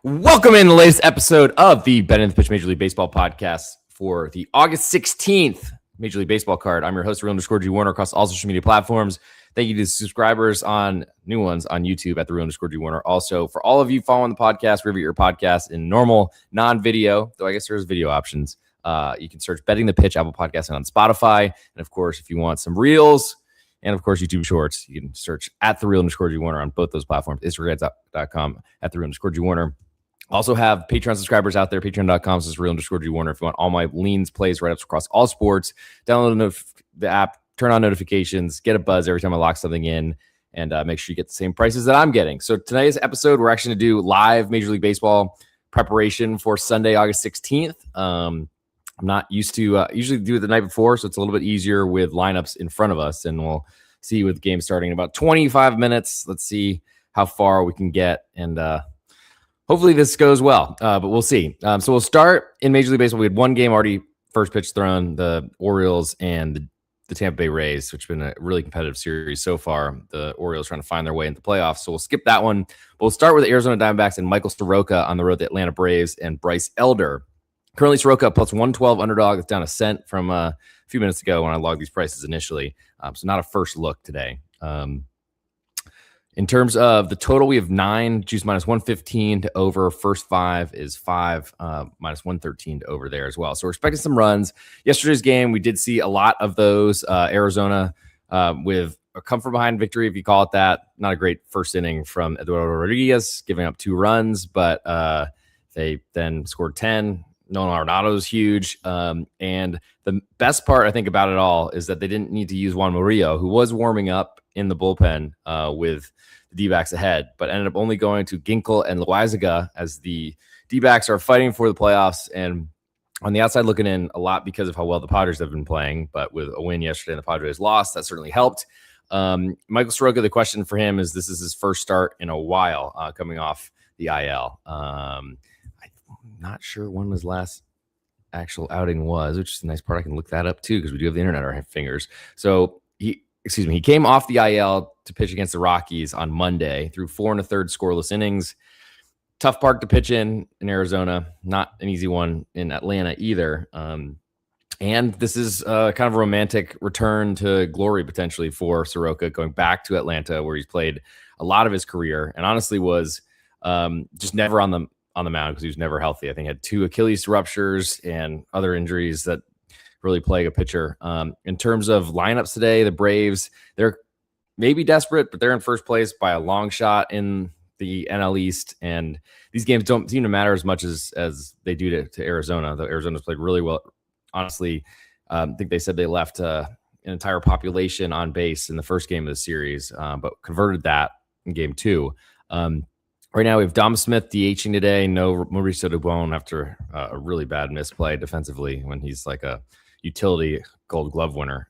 Welcome in the latest episode of the Bet in the Pitch Major League Baseball podcast for the August 16th Major League Baseball card. I'm your host, Real_G Warner, across all social media platforms. Thank you to subscribers on new ones on YouTube at the Real_G Warner. Also, for all of you following the podcast, wherever your podcast in normal, non-video, though I guess there's video options. You can search Betting the Pitch, Apple Podcasts, and on Spotify. And of course, if you want some reels, and of course, YouTube Shorts, you can search at the Real_G Warner on both those platforms, Instagram.com at the Real_G Warner. Also have Patreon subscribers out there, patreon.com/Real_G Warner. If you want all my leans, plays, write-ups across all sports, download the app, turn on notifications, get a buzz every time I lock something in, and make sure you get the same prices that I'm getting. So today's episode, we're actually going to do live Major League Baseball preparation for Sunday, August 16th. I'm not used to usually do it the night before, so it's a little bit easier with lineups in front of us, and we'll see with the game starting in about 25 minutes. Let's see how far we can get, and hopefully this goes well, but we'll see. So we'll start in Major League Baseball. We had one game already, first pitch thrown, the Orioles and the Tampa Bay Rays, which has been a really competitive series so far. The Orioles trying to find their way into the playoffs, so we'll skip that one. But we'll start with the Arizona Diamondbacks and Michael Soroka on the road to Atlanta Braves and Bryce Elder. Currently, Soroka plus 112 underdog. It's down a cent from a few minutes ago when I logged these prices initially. So not a first look today. In terms of the total, we have 9, juice minus 115 to over. First 5 is 5, minus 113 to over there as well. So we're expecting some runs. Yesterday's game, we did see a lot of those. Arizona with a come from behind victory, if you call it that. Not a great first inning from Eduardo Rodriguez, giving up 2 runs, but they then scored 10. Nolan Arenado is huge. And the best part, I think, about it all is that they didn't need to use Juan Murillo, who was warming up in the bullpen with the D-backs ahead, but ended up only going to Ginkel and Loaizaga as the D-backs are fighting for the playoffs. And on the outside looking in, a lot because of how well the Padres have been playing, but with a win yesterday and the Padres lost, that certainly helped. Michael Soroka, the question for him is, this is his first start in a while, coming off the IL. I'm not sure when his last actual outing was, which is the nice part. I can look that up too, because we do have the internet at our fingers. So he came off the IL to pitch against the Rockies on Monday, through 4 1/3 scoreless innings. Tough park to pitch in Arizona. Not an easy one in Atlanta either. And this is kind of a romantic return to glory potentially for Soroka, going back to Atlanta, where he's played a lot of his career, and honestly was just never on the mound because he was never healthy. I think had 2 Achilles ruptures and other injuries that really plague a pitcher. In terms of lineups today, the Braves, they're maybe desperate, but they're in first place by a long shot in the NL East. And these games don't seem to matter as much as they do to Arizona, though Arizona's played really well. Honestly, I think they said they left an entire population on base in the first game of the series, but converted that in game 2. Right now, we have Dom Smith DHing today. No Mauricio Dubon after a really bad misplay defensively when he's like a utility Gold Glove winner.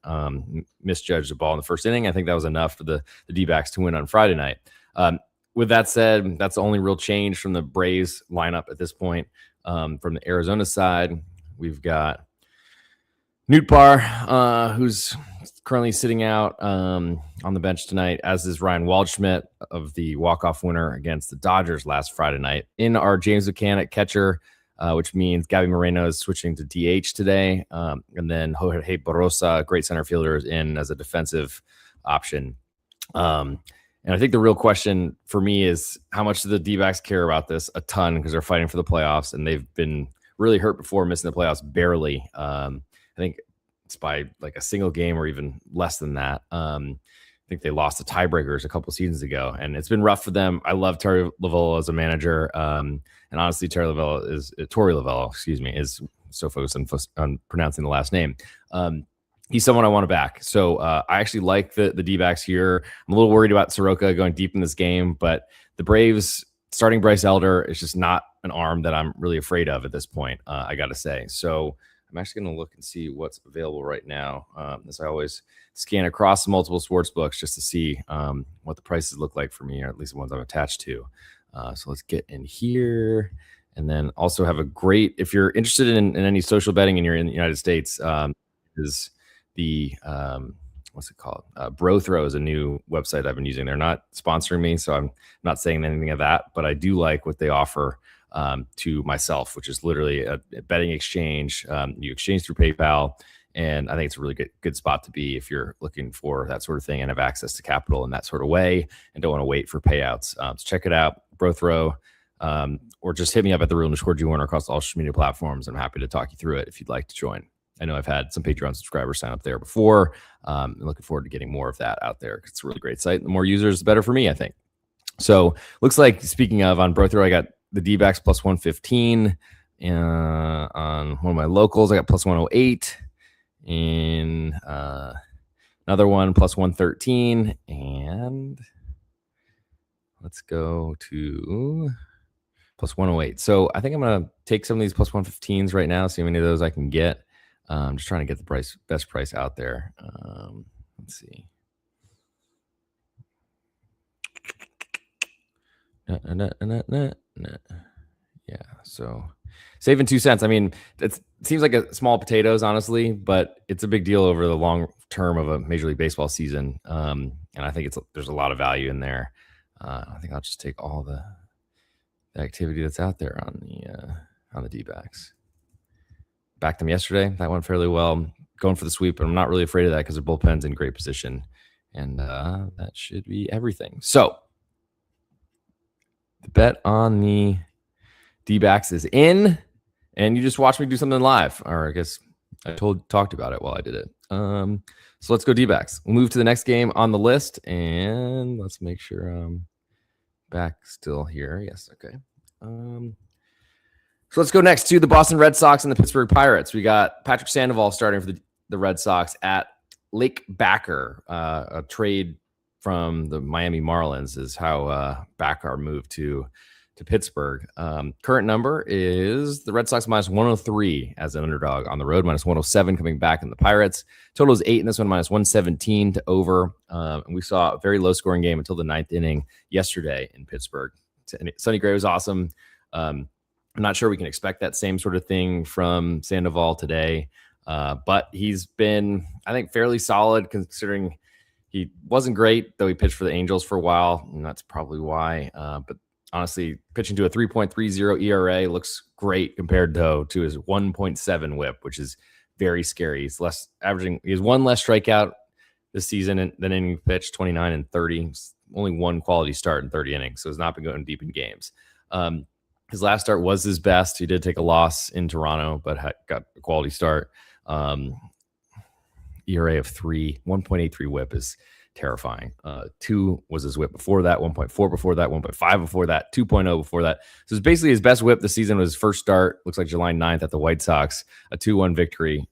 Misjudged the ball in the first inning. I think that was enough for the D-backs to win on Friday night. With that said, that's the only real change from the Braves lineup at this point. From the Arizona side, we've got Nootbaar, who's currently sitting out on the bench tonight, as is Ryan Waldschmidt of the walk-off winner against the Dodgers last Friday night. In our James McCann at catcher, which means Gabby Moreno is switching to DH today. And then Jorge Barrosa, great center fielder, is in as a defensive option. And I think the real question for me is, how much do the D-backs care about this? A ton, because they're fighting for the playoffs, and they've been really hurt before, missing the playoffs barely. I think it's by like a single game or even less than that. I think they lost the tiebreakers a couple seasons ago, and it's been rough for them. I love Torey Lovullo as a manager. And honestly, Torey Lovullo, is so focused on pronouncing the last name. He's someone I want to back. So I actually like the D-backs here. I'm a little worried about Soroka going deep in this game, but the Braves starting Bryce Elder is just not an arm that I'm really afraid of at this point, I got to say. So I'm actually going to look and see what's available right now, as I always scan across multiple sports books just to see what the prices look like for me, or at least the ones I'm attached to. So let's get in here, and then also have a great, if you're interested in any social betting and you're in the United States, is the what's it called? BroThrow is a new website I've been using. They're not sponsoring me, so I'm not saying anything of that, but I do like what they offer to myself, which is literally a betting exchange. You exchange through PayPal. And I think it's a really good spot to be if you're looking for that sort of thing and have access to capital in that sort of way and don't want to wait for payouts. So check it out, Brothrow, or just hit me up at the real_G1 across all social media platforms. I'm happy to talk you through it if you'd like to join. I know I've had some Patreon subscribers sign up there before. I'm looking forward to getting more of that out there. It's a really great site. The more users, the better for me, I think. So looks like, speaking of, on Brothrow, I got the D-backs plus 115. On one of my locals, I got plus 108. In another one plus 113, and let's go to plus 108. So I think I'm gonna take some of these plus 115s right now, see how many of those I can get. Just trying to get the best price out there. Let's see. Yeah, so saving 2 cents. I mean, it seems like a small potatoes, honestly, but it's a big deal over the long term of a Major League Baseball season. And I think there's a lot of value in there. I think I'll just take all the activity that's out there on the D-backs. Backed them yesterday. That went fairly well. Going for the sweep, but I'm not really afraid of that because the bullpen's in great position. And that should be everything. So the bet on the D-backs is in, and you just watched me do something live, or I guess I talked about it while I did it. So let's go D-backs. We'll move to the next game on the list, and let's make sure I'm back still here. Yes, okay. So let's go next to the Boston Red Sox and the Pittsburgh Pirates. We got Patrick Sandoval starting for the Red Sox at Lake Backer, a trade from the Miami Marlins is how Backer moved to Pittsburgh. Current number is the Red Sox minus 103 as an underdog on the road, minus 107 coming back in the Pirates. Total is 8 in this one, minus 117 to over. And we saw a very low scoring game until the 9th inning yesterday in Pittsburgh. Sonny Gray was awesome. I'm not sure we can expect that same sort of thing from Sandoval today. But he's been, I think, fairly solid considering he wasn't great, though he pitched for the Angels for a while, and that's probably why. But honestly, pitching to a 3.30 ERA looks great compared to his 1.7 whip, which is very scary. He's he has one less strikeout this season than inning pitched, 29 and 30. Only one quality start in 30 innings, so he's not been going deep in games. His last start was his best. He did take a loss in Toronto, but got a quality start. ERA of 3, 1.83 whip is terrifying. 2 was his whip before that, 1.4 before that, 1.5 before that, 2.0 before that. So it's basically his best whip this season was his first start. Looks like July 9th at the White Sox, a 2-1 victory.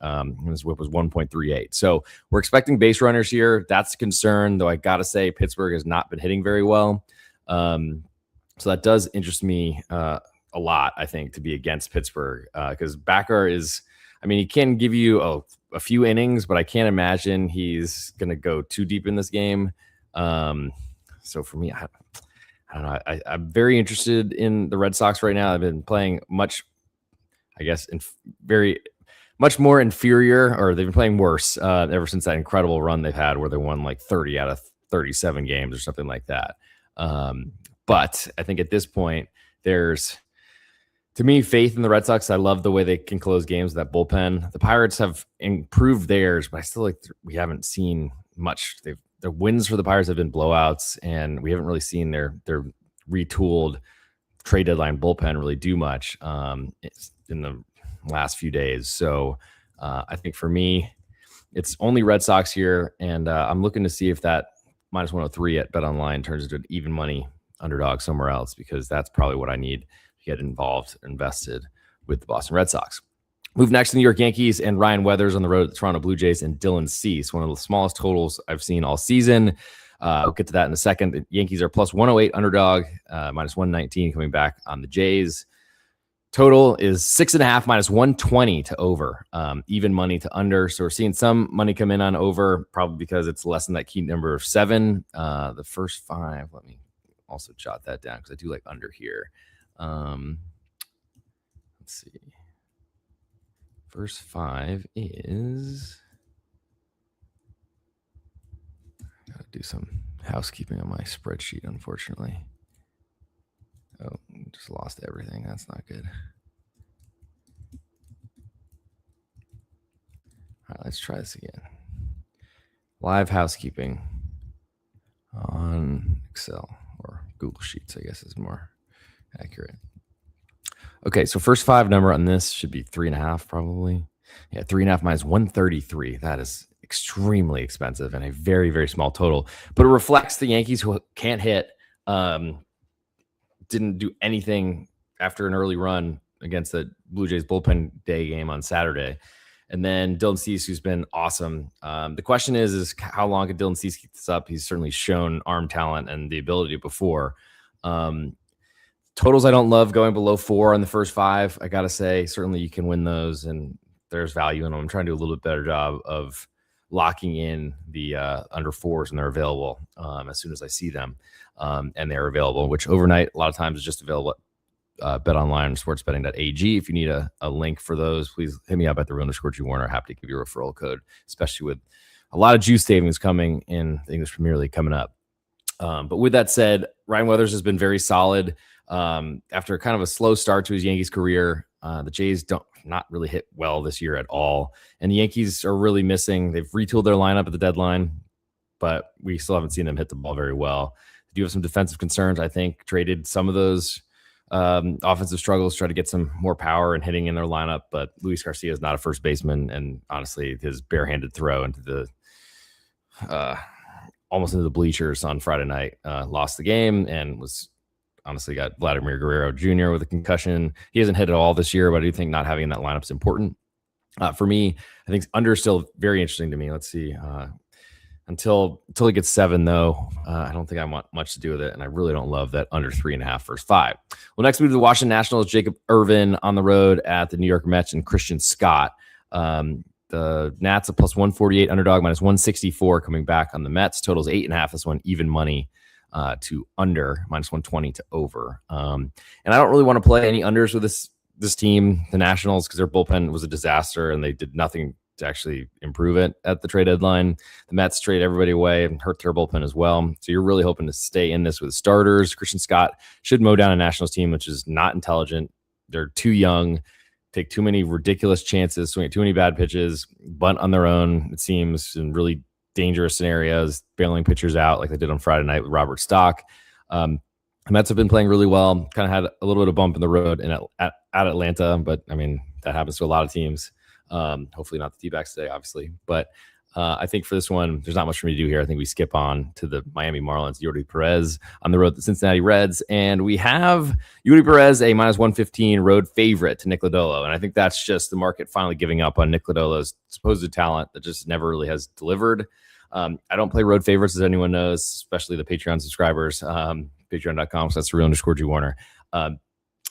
His whip was 1.38. So we're expecting base runners here. That's a concern, though I got to say Pittsburgh has not been hitting very well. So that does interest me a lot, I think, to be against Pittsburgh because Backer is, I mean, he can give you a few innings, but I can't imagine he's going to go too deep in this game. So for me, I don't know. I'm very interested in the Red Sox right now. I've been playing much more inferior, or they've been playing worse ever since that incredible run they've had where they won like 30 out of 37 games or something like that. But I think at this point, there's, to me, faith in the Red Sox. I love the way they can close games with that bullpen. The Pirates have improved theirs, but I still like we haven't seen much. The wins for the Pirates have been blowouts, and we haven't really seen their retooled trade deadline bullpen really do much in the last few days. So I think for me, it's only Red Sox here, and I'm looking to see if that minus 103 at BetOnline turns into an even money underdog somewhere else, because that's probably what I need to get invested with the Boston Red Sox. Move next to the New York Yankees and Ryan Weathers on the road at the Toronto Blue Jays and Dylan Cease, one of the smallest totals I've seen all season. I'll get to that in a second. The Yankees are plus 108 underdog, minus 119 coming back on the Jays. Total is 6.5 minus 120 to over, even money to under. So we're seeing some money come in on over, probably because it's less than that key number of 7. The first 5, let me also jot that down because I do like under here. Let's see. First 5 is, gotta do some housekeeping on my spreadsheet, unfortunately. Oh, just lost everything. That's not good. All right, let's try this again. Live housekeeping on Excel or Google Sheets, I guess is more accurate. Okay, so first 5 number on this should be 3.5 probably. Yeah, 3.5 minus 133. That is extremely expensive and a very, very small total. But it reflects the Yankees who can't hit. Didn't do anything after an early run against the Blue Jays bullpen day game on Saturday. And then Dylan Cease, who's been awesome. The question is how long can Dylan Cease keep this up? He's certainly shown arm talent and the ability before. Totals I don't love going below 4 on the first 5. I got to say, certainly you can win those, and there's value in them. I'm trying to do a little bit better job of locking in the under 4s when they're available as soon as I see them. And they're available, which overnight a lot of times is just available at Bet Online, sportsbetting.ag. If you need a link for those, please hit me up at the _G Warner. Happy to give you a referral code, especially with a lot of juice savings coming in the English Premier League coming up. But with that said, Ryan Weathers has been very solid. After kind of a slow start to his Yankees career, the Jays not really hit well this year at all. And the Yankees are really missing. They've retooled their lineup at the deadline, but we still haven't seen them hit the ball very well. They do have some defensive concerns. I think traded some of those offensive struggles, try to get some more power and hitting in their lineup. But Luis Garcia is not a first baseman. And honestly, his barehanded throw into the almost into the bleachers on Friday night lost the game and was honestly got Vladimir Guerrero Jr. with a concussion. He hasn't hit at all this year, but I do think not having in that lineup is important. For me, I think under is still very interesting to me. Let's see. Until it gets 7, though, I don't think I want much to do with it, and I really don't love that under 3.5 first 5. Well, next move to the Washington Nationals, Jacob Irvin on the road at the New York Mets and Christian Scott. The Nats a plus 148 underdog, minus 164 coming back on the Mets. Totals 8.5. This one even money to under, minus 120 to over. And I don't really want to play any unders with this team, the Nationals, because their bullpen was a disaster and they did nothing to actually improve it at the trade deadline. The Mets trade everybody away and hurt their bullpen as well. So you're really hoping to stay in this with starters. Christian Scott should mow down a Nationals team, which is not intelligent. They're too young, take too many ridiculous chances, swing at too many bad pitches, bunt on their own, it seems, in really dangerous scenarios, bailing pitchers out like they did on Friday night with Robert Stock. The Mets have been playing really well, kind of had a little bit of bump in the road at Atlanta, but I mean, that happens to a lot of teams. Hopefully not the D-backs today, obviously. But I think for this one, there's not much for me to do here. I think we skip on to the Miami Marlins, Yordi Perez on the road to the Cincinnati Reds. And we have Yordi Perez, a minus 115 road favorite to Nick Lodolo. And I think that's just the market finally giving up on Nick Lodolo's supposed talent that just never really has delivered. I don't play road favorites, as anyone knows, especially the Patreon subscribers, patreon.com. So that's _G Warner.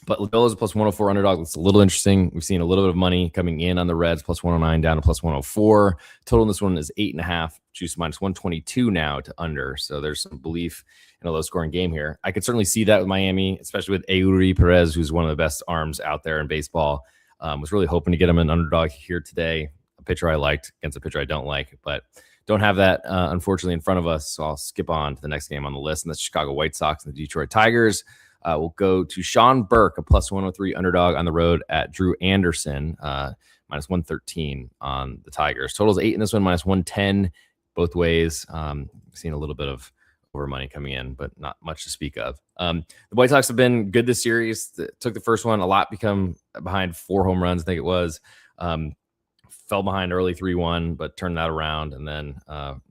But Lodolo's a plus 104 underdog. It's a little interesting. We've seen a little bit of money coming in on the Reds, plus 109 down to plus 104. Total in this one is 8.5. Juice minus 122 now to under. So there's some belief in a low-scoring game here. I could certainly see that with Miami, especially with Eury Perez, who's one of the best arms out there in baseball. Was really hoping to get him an underdog here today. A pitcher I liked against a pitcher I don't like, but don't have that, unfortunately, in front of us. So I'll skip on to the next game on the list, and that's Chicago White Sox and the Detroit Tigers. We'll go to Sean Burke, a plus 103 underdog on the road at Drew Anderson, minus 113 on the Tigers. Totals 8 in this one, minus 110 both ways. Seen a little bit of over money coming in, but not much to speak of. The White Sox have been good this series. Took the first one a lot, become behind 4 home runs, I think it was. Fell behind early 3-1, but turned that around and then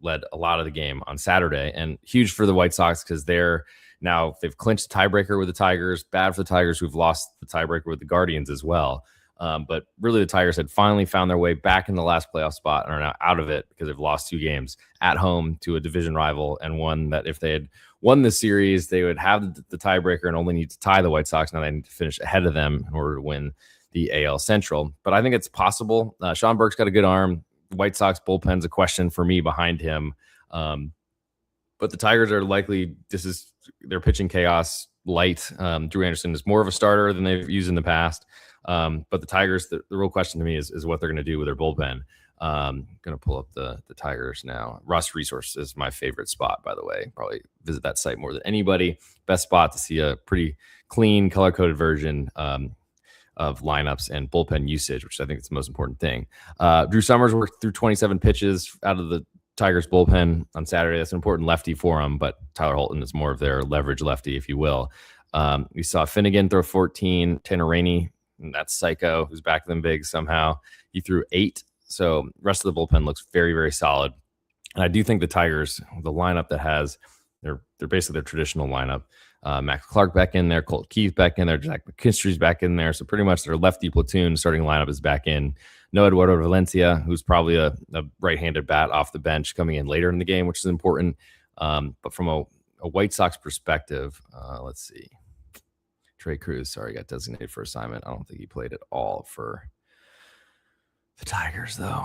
led a lot of the game on Saturday. And huge for the White Sox because they've clinched the tiebreaker with the Tigers. Bad for the Tigers who've lost the tiebreaker with the Guardians as well. But really the Tigers had finally found their way back in the last playoff spot and are now out of it because they've lost 2 games at home to a division rival, and one that if they had won this series, they would have the tiebreaker and only need to tie the White Sox. Now they need to finish ahead of them in order to win the AL Central. But I think it's possible. Sean Burke's got a good arm. The White Sox bullpen's a question for me behind him. But the Tigers are likely, they're pitching chaos light. Drew Anderson is more of a starter than they've used in the past. But the Tigers, the real question to me is what they're going to do with their bullpen. Gonna pull up the Tigers now. Ross Resource is my favorite spot, by the way. Probably visit that site more than anybody. Best spot to see a pretty clean, color-coded version of lineups and bullpen usage, which I think is the most important thing. Drew Summers worked through 27 pitches out of the Tigers bullpen on Saturday. That's an important lefty for him, but Tyler Holton is more of their leverage lefty, if you will. We saw Finnegan throw 14. Tanner Rainey, that's Psycho, who's back to them big somehow. He threw 8. So rest of the bullpen looks very, very solid. And I do think the Tigers, the lineup that has, they're basically their traditional lineup. Max Clark back in there, Colt Keith back in there, Jack McKinstry's back in there. So pretty much their lefty platoon starting lineup is back in. No Eduardo Valencia, who's probably a right-handed bat off the bench coming in later in the game, which is important. But from a White Sox perspective, let's see. Trey Cruz, sorry, got designated for assignment. I don't think he played at all for the Tigers, though.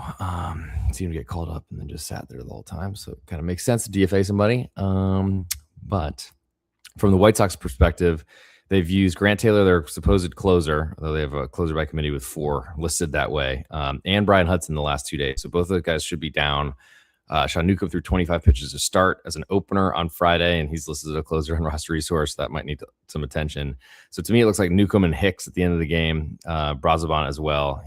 Seemed to get called up and then just sat there the whole time. So it kind of makes sense to DFA somebody. But from the White Sox perspective, they've used Grant Taylor, their supposed closer, although they have a closer by committee with 4 listed that way, and Brian Hudson the last 2 days. So both of those guys should be down. Sean Newcomb threw 25 pitches to start as an opener on Friday, and he's listed as a closer on roster resource. That might need some attention. So to me, it looks like Newcomb and Hicks at the end of the game, Brazoban as well.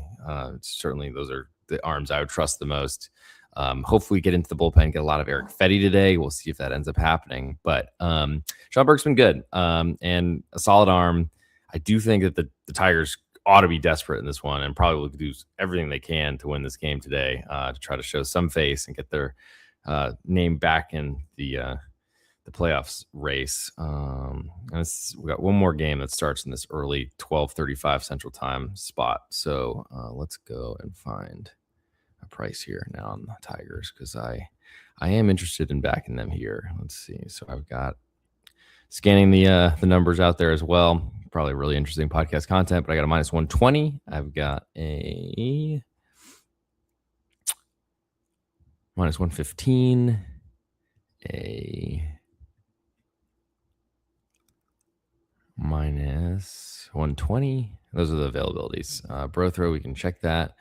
Certainly those are the arms I would trust the most. Hopefully get into the bullpen, get a lot of Eric Fetty today. We'll see if that ends up happening. But Sean Burke's been good and a solid arm. I do think that the Tigers ought to be desperate in this one and probably will do everything they can to win this game today to try to show some face and get their name back in the playoffs race. We got one more game that starts in this early 12:35 Central Time spot. So let's go and find a price here now on the Tigers because I am interested in backing them here. Let's see. So I've got scanning the numbers out there as well. Probably really interesting podcast content, but I got a -120. I've got a -115, a -120. Those are the availabilities. Brothrow, we can check that.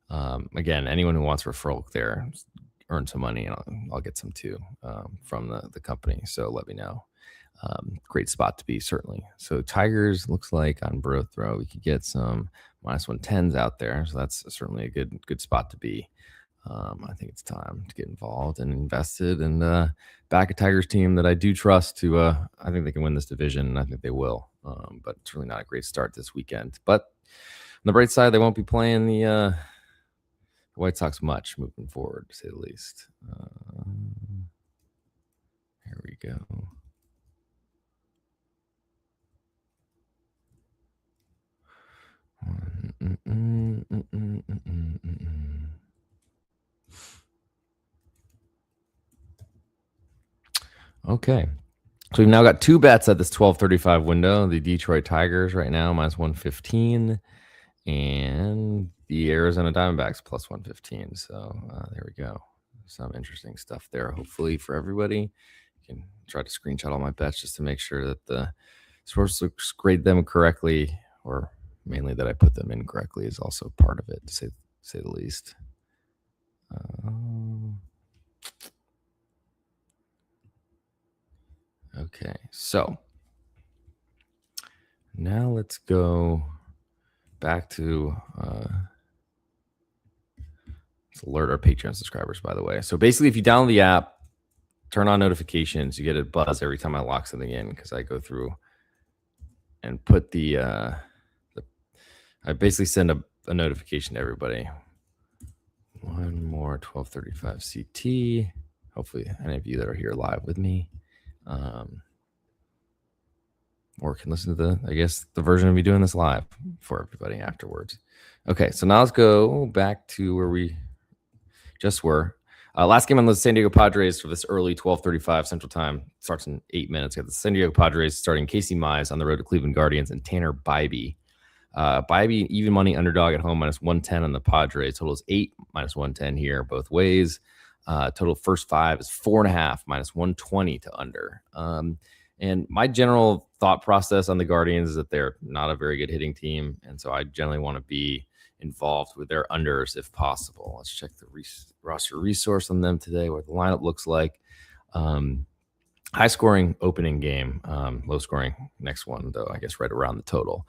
Again, anyone who wants referral there, earn some money, and I'll get some too from the company. So let me know. Great spot to be, certainly. So Tigers looks like on Brothrow, we could get some -110s out there. So that's certainly a good spot to be. I think it's time to get involved and invested and back a Tigers team that I do trust to. I think they can win this division, and I think they will. But it's really not a great start this weekend. But on the bright side, they won't be playing the White Sox much moving forward, to say the least. Here we go. Okay. So we've now got 2 bets at this 12:35 window. The Detroit Tigers right now -115 and the Arizona Diamondbacks +115. So there we go. Some interesting stuff there, hopefully, for everybody. You can try to screenshot all my bets just to make sure that the source looks grade them correctly, or mainly that I put them in correctly is also part of it, to say the least. Okay, so now let's go back to let's alert our Patreon subscribers, by the way. So basically, if you download the app, turn on notifications, you get a buzz every time I lock something in, because I go through and put I basically send a notification to everybody. One more 12:35 CT. Hopefully, any of you that are here live with me, or can listen to the version of me doing this live for everybody afterwards. Okay, so now let's go back to where we just were. Last game on the San Diego Padres for this early 12:35 Central Time starts in 8 minutes. We got the San Diego Padres starting Casey Mize on the road to Cleveland Guardians and Tanner Bybee. Bybee, even money underdog at home, -110 on the Padres. Total is 8, -110 here both ways. Total first 5 is 4.5, -120 to under. And my general thought process on the Guardians is that they're not a very good hitting team. And so I generally want to be involved with their unders if possible. Let's check the roster resource on them today, what the lineup looks like. High scoring opening game, low scoring next one, though, I guess right around the total.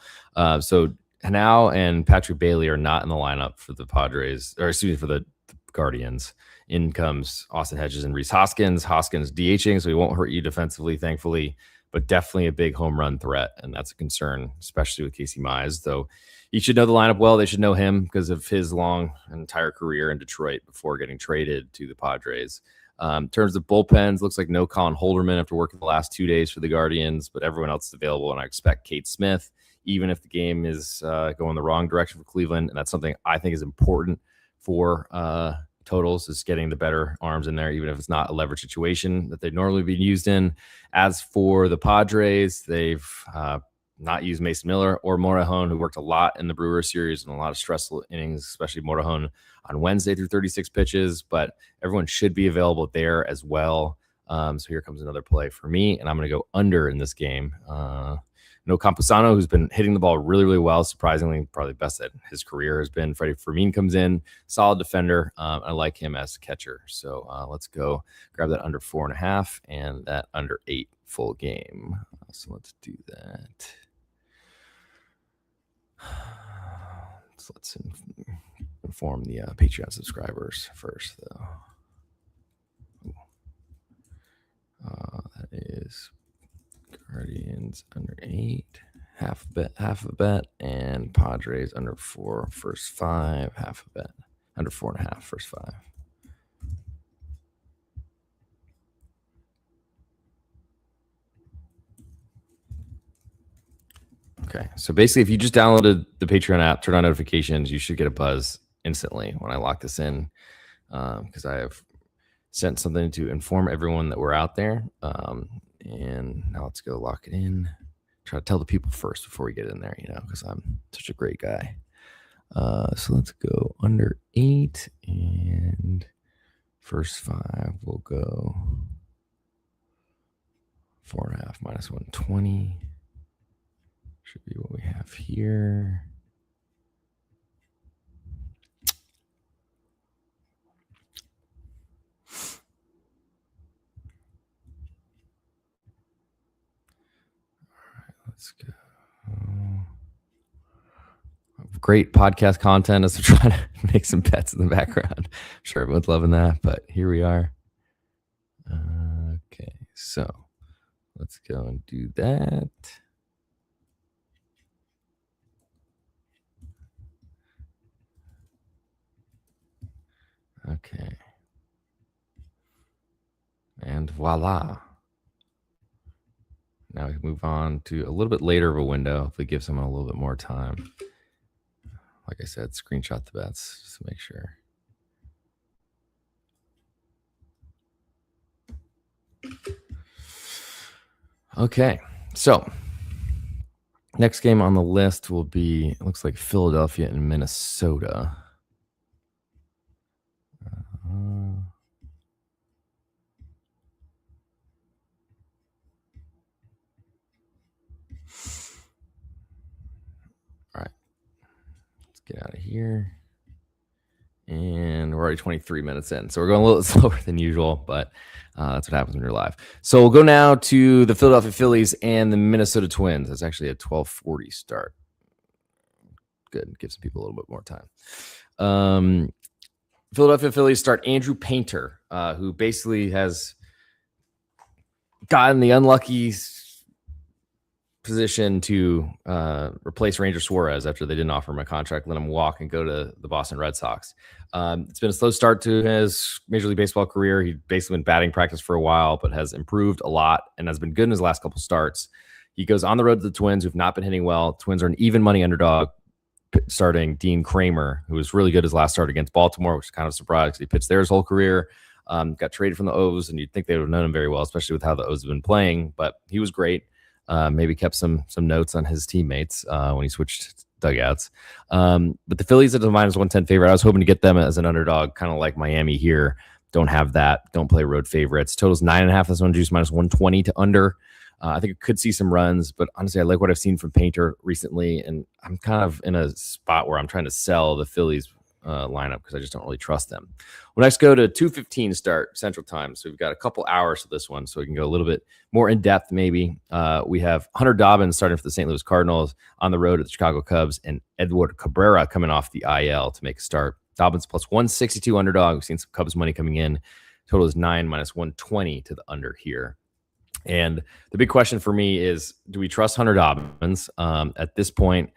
So Hanau and Patrick Bailey are not in the lineup for the Padres, or excuse me, for the Guardians. In comes Austin Hedges and Rhys Hoskins. Hoskins DHing, so he won't hurt you defensively, thankfully, but definitely a big home run threat, and that's a concern, especially with Casey Mize. Though he should know the lineup well. They should know him because of his long entire career in Detroit before getting traded to the Padres. In terms of bullpens, looks like no Colin Holderman after working the last 2 days for the Guardians, but everyone else is available, and I expect Kate Smith, even if the game is going the wrong direction for Cleveland, and that's something I think is important for totals, is getting the better arms in there, even if it's not a leverage situation that they'd normally be used in. As for the Padres, they've not used Mason Miller or Morejon, who worked a lot in the Brewers series and a lot of stressful innings, especially Morejon on Wednesday through 36 pitches, but everyone should be available there as well. So here comes another play for me, and I'm going to go under in this game. No Campusano, who's been hitting the ball really, really well. Surprisingly, probably best at his career has been. Freddie Fermin comes in, solid defender. I like him as a catcher. So let's go grab that under 4.5 and that under 8 full game. So let's do that. So let's inform the Patreon subscribers first, though. That is Guardians under 8, half a bet, and Padres under 4, first 5, half a bet, under 4.5, first 5. Okay, so basically, if you just downloaded the Patreon app, turn on notifications, you should get a buzz instantly when I lock this in, because I have sent something to inform everyone that we're out there. And now let's go lock it in. Try to tell the people first before we get in there, because I'm such a great guy. So let's go under 8, and first 5 will go 4.5 minus 120. Should be what we have here. Let's go. Great podcast content as we're trying to make some bets in the background. I'm sure everyone's loving that, but here we are. Okay, so let's go and do that. Okay. And voila. Now we can move on to a little bit later of a window if we give someone a little bit more time. Like I said, screenshot the bets just to make sure. Okay, so next game on the list will be, it looks like Philadelphia and Minnesota. All right, let's get out of here. And we're already 23 minutes in, so we're going a little slower than usual, but that's what happens when you're live. So we'll go now to the Philadelphia Phillies and the Minnesota Twins. It's actually a 12:40 start. Good, give some people a little bit more time. Philadelphia Phillies start Andrew Painter, who basically has gotten the unlucky position to replace Ranger Suarez after they didn't offer him a contract, let him walk and go to the Boston Red Sox. It's been a slow start to his Major League Baseball career. He'd basically been batting practice for a while, but has improved a lot and has been good in his last couple starts. He goes on the road to the Twins, who've not been hitting well. Twins are an even money underdog, starting Dean Kramer, who was really good his last start against Baltimore, which is kind of a surprise because he pitched there his whole career. Got traded from the O's, and you'd think they would have known him very well, especially with how the O's have been playing, but he was great. Maybe kept some notes on his teammates when he switched dugouts. But the Phillies are the minus 110 favorite. I was hoping to get them as an underdog, kind of like Miami here. Don't have that. Don't play road favorites. Totals 9.5. This one juice minus 120 to under. I think it could see some runs, but honestly, I like what I've seen from Painter recently, and I'm kind of in a spot where I'm trying to sell the Phillies lineup because I just don't really trust them. We'll next go to 2:15 start Central Time, so we've got a couple hours to this one, so we can go a little bit more in depth maybe. We have Hunter Dobbins starting for the St. Louis Cardinals on the road at the Chicago Cubs, and Edward Cabrera coming off the IL to make a start. Dobbins plus 162 underdog. We've seen some Cubs money coming in. Total is 9 minus 120 to the under here. And the big question for me is, do we trust Hunter Dobbins? At this point,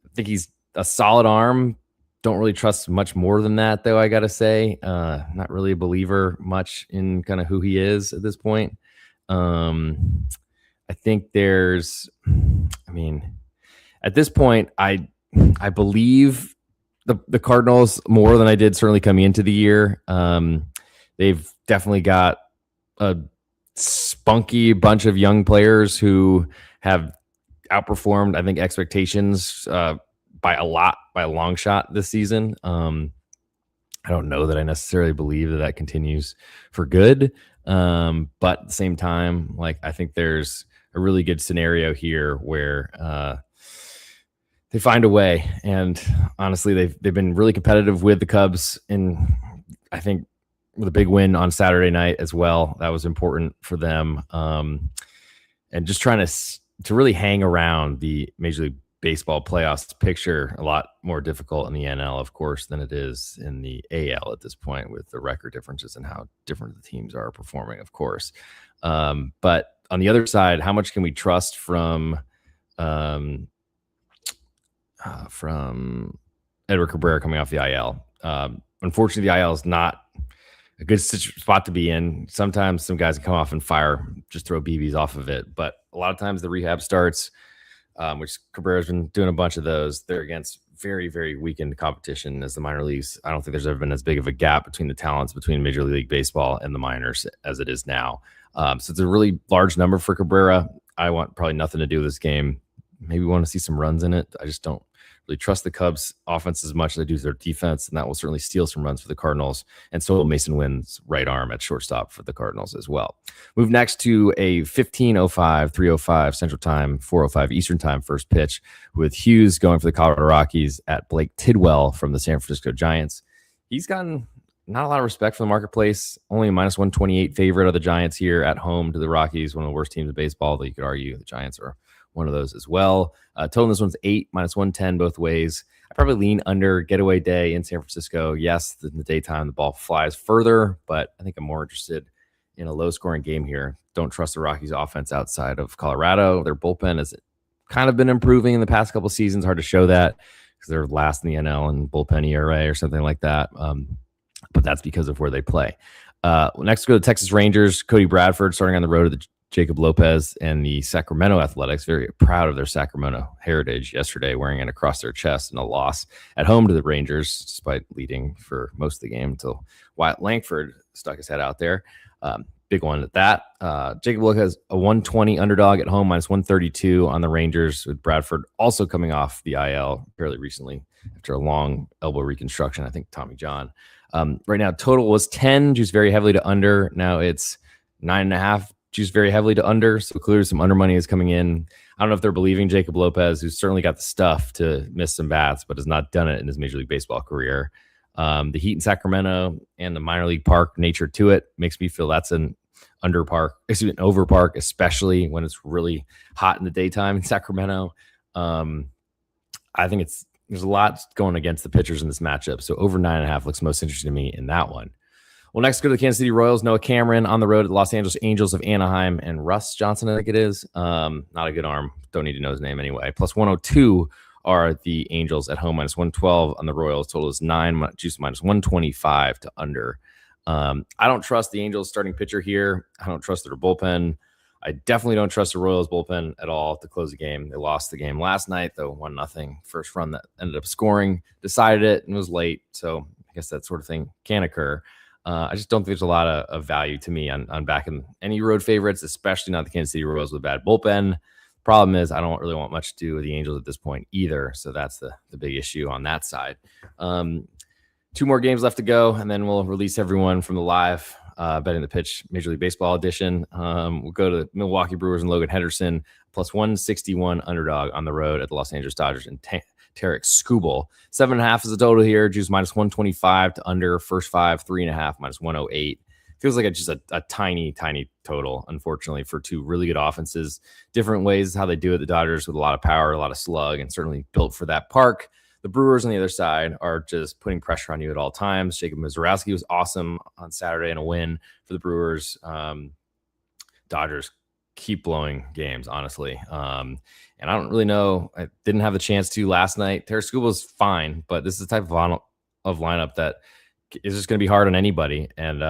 I think he's a solid arm. Don't really trust much more than that, though, I got to say. Not really a believer much in kind of who he is at this point. I think at this point, I believe the Cardinals more than I did certainly coming into the year. They've definitely got a spunky bunch of young players who have outperformed, I think, expectations by a long shot this season. I don't know that I necessarily believe that continues for good. But at the same time, I think there's a really good scenario here where they find a way. And honestly, they've been really competitive with the Cubs, and I think with a big win on Saturday night as well. That was important for them. And just trying to really hang around the Major League Baseball playoffs picture, a lot more difficult in the NL, of course, than it is in the AL at this point, with the record differences and how different the teams are performing, of course. But on the other side, how much can we trust from Edward Cabrera coming off the IL? Unfortunately, the IL is not a good spot to be in. Sometimes some guys can come off and just throw BBs off of it. But a lot of times the rehab starts, which Cabrera's been doing a bunch of those. They're against very, very weakened competition as the minor leagues. I don't think there's ever been as big of a gap between the talents between Major League Baseball and the minors as it is now. So it's a really large number for Cabrera. I want probably nothing to do with this game. Maybe want to see some runs in it. I just don't really trust the Cubs offense as much as I do their defense, and that will certainly steal some runs for the Cardinals. And so will Mason Wynn's right arm at shortstop for the Cardinals as well. Move next to a 15:05, 3:05 Central Time, 4:05 Eastern Time first pitch, with Hughes going for the Colorado Rockies at Blake Tidwell from the San Francisco Giants. He's gotten not a lot of respect from the marketplace. Only a minus 128 favorite of the Giants here at home to the Rockies, one of the worst teams in baseball, though you could argue the Giants are one of those as well. Total in this one's 8, minus 110 both ways. I probably lean under. Getaway day in San Francisco. Yes, in the daytime, the ball flies further, but I think I'm more interested in a low-scoring game here. Don't trust the Rockies' offense outside of Colorado. Their bullpen has kind of been improving in the past couple seasons. Hard to show that because they're last in the NL in bullpen ERA or something like that. But that's because of where they play. Next, go to the Texas Rangers. Cody Bradford starting on the road to the Jacob Lopez and the Sacramento Athletics. Very proud of their Sacramento heritage yesterday, wearing it across their chest in a loss at home to the Rangers, despite leading for most of the game until Wyatt Langford stuck his head out there. Big one at that. Jacob Lopez, a 120 underdog at home, minus 132 on the Rangers, with Bradford also coming off the IL fairly recently after a long elbow reconstruction, I think Tommy John. Right now, total was 10, juiced very heavily to under. Now it's 9.5, juiced very heavily to under. So clearly some under money is coming in. I don't know if they're believing Jacob Lopez, who's certainly got the stuff to miss some bats, but has not done it in his Major League Baseball career. The heat in Sacramento and the minor league park nature to it makes me feel that's an over park, especially when it's really hot in the daytime in Sacramento. I think there's a lot going against the pitchers in this matchup. So over 9.5 looks most interesting to me in that one. Well, next go to the Kansas City Royals. Noah Cameron on the road at the Los Angeles Angels of Anaheim, and Russ Johnson, I think it is. Not a good arm. Don't need to know his name anyway. Plus 102 are the Angels at home, minus 112 on the Royals. Total is 9, juice minus 125 to under. I don't trust the Angels starting pitcher here. I don't trust their bullpen. I definitely don't trust the Royals bullpen at all to close the game. They lost the game last night, though 1-0. First run that ended up scoring, decided it, and was late. So I guess that sort of thing can occur. I just don't think there's a lot of value to me on backing any road favorites, especially not the Kansas City Royals with a bad bullpen. Problem is, I don't really want much to do with the Angels at this point either. So that's the big issue on that side. 2 more games left to go, and then we'll release everyone from the live Betting the Pitch Major League Baseball edition. We'll go to the Milwaukee Brewers and Logan Henderson, plus 161 underdog on the road at the Los Angeles Dodgers and Tarek Skubal. 7.5 is the total here. Juice minus 125 to under. First 5, 3.5 minus 108. Feels like just a tiny total, unfortunately, for two really good offenses. Different ways how they do it. The Dodgers with a lot of power, a lot of slug, and certainly built for that park. The Brewers on the other side are just putting pressure on you at all times. Jacob Mizorowski was awesome on Saturday in a win for the Brewers. Dodgers keep blowing games, honestly. And I don't really know. I didn't have the chance to last night. Tarek Skubal was fine, but this is the type of lineup that is just going to be hard on anybody. And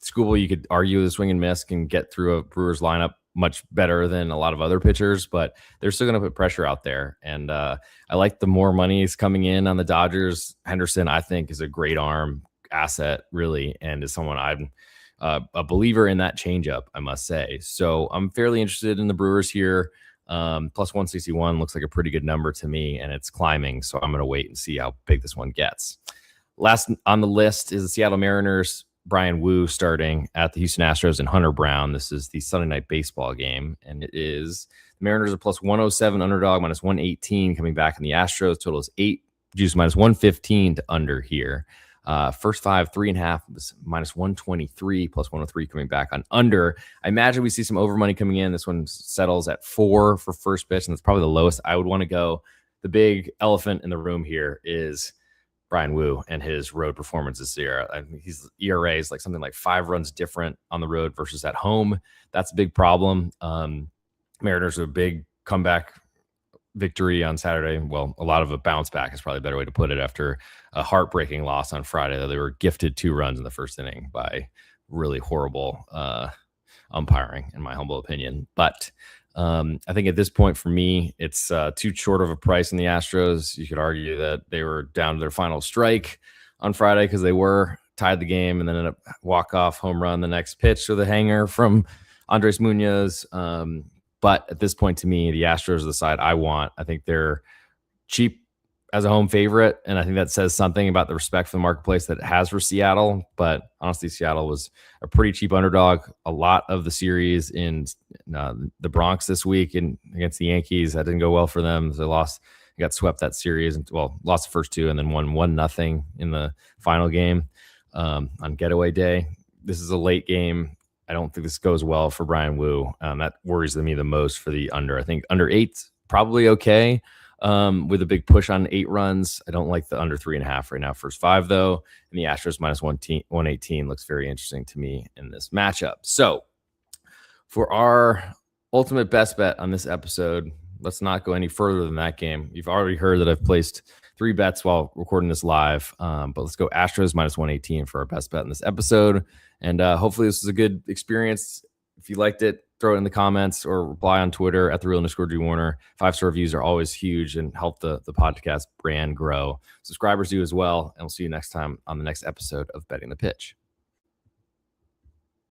Skubal, you could argue the swing and miss can get through a Brewers lineup much better than a lot of other pitchers, but they're still going to put pressure out there. And I like the more money is coming in on the Dodgers. Henderson, I think, is a great arm asset, really, and is someone I'm a believer in that changeup, I must say. So I'm fairly interested in the Brewers here. Plus 161 looks like a pretty good number to me, and it's climbing. So I'm going to wait and see how big this one gets. Last on the list is the Seattle Mariners. Brian Wu starting at the Houston Astros and Hunter Brown. This is the Sunday Night Baseball game, and it is the Mariners are plus 107 underdog, minus 118 coming back, in the Astros total is 8. Juice minus 115 to under here. First 5, 3.5 was minus 123, plus 103 coming back on under. I imagine we see some over money coming in. This one settles at 4 for first pitch, and that's probably the lowest I would want to go. The big elephant in the room here is Brian Wu and his road performance this year. I mean, his ERA is like something like 5 runs different on the road versus at home. That's a big problem. Mariners are a big comeback victory on Saturday. Well, a lot of a bounce back is probably a better way to put it after a heartbreaking loss on Friday. They were gifted 2 runs in the first inning by really horrible umpiring, in my humble opinion. But I think at this point for me, it's too short of a price in the Astros. You could argue that they were down to their final strike on Friday because they were tied the game and then ended up walk-off home run the next pitch with a hanger from Andres Munoz. But at this point, to me, the Astros are the side I want. I think they're cheap as a home favorite, and I think that says something about the respect for the marketplace that it has for Seattle. But honestly, Seattle was a pretty cheap underdog a lot of the series in the Bronx this week and against the Yankees. That didn't go well for them. They lost, got swept that series, and lost the first 2 and then won 1-0 in the final game on getaway day. This is a late game. I don't think this goes well for Brian Wu. That worries me the most for the under. I think under 8's probably okay. With a big push on 8 runs. I don't like the under 3.5 right now. First 5 though, and the Astros minus 118 looks very interesting to me in this matchup. So for our ultimate best bet on this episode, let's not go any further than that game. You've already heard that I've placed 3 bets while recording this live, but let's go Astros minus 118 for our best bet in this episode. And hopefully this is a good experience. If you liked it, throw it in the comments or reply on Twitter at @the_real_G_Warner. 5-star reviews are always huge and help the podcast brand grow. Subscribers do as well. And we'll see you next time on the next episode of Betting the Pitch.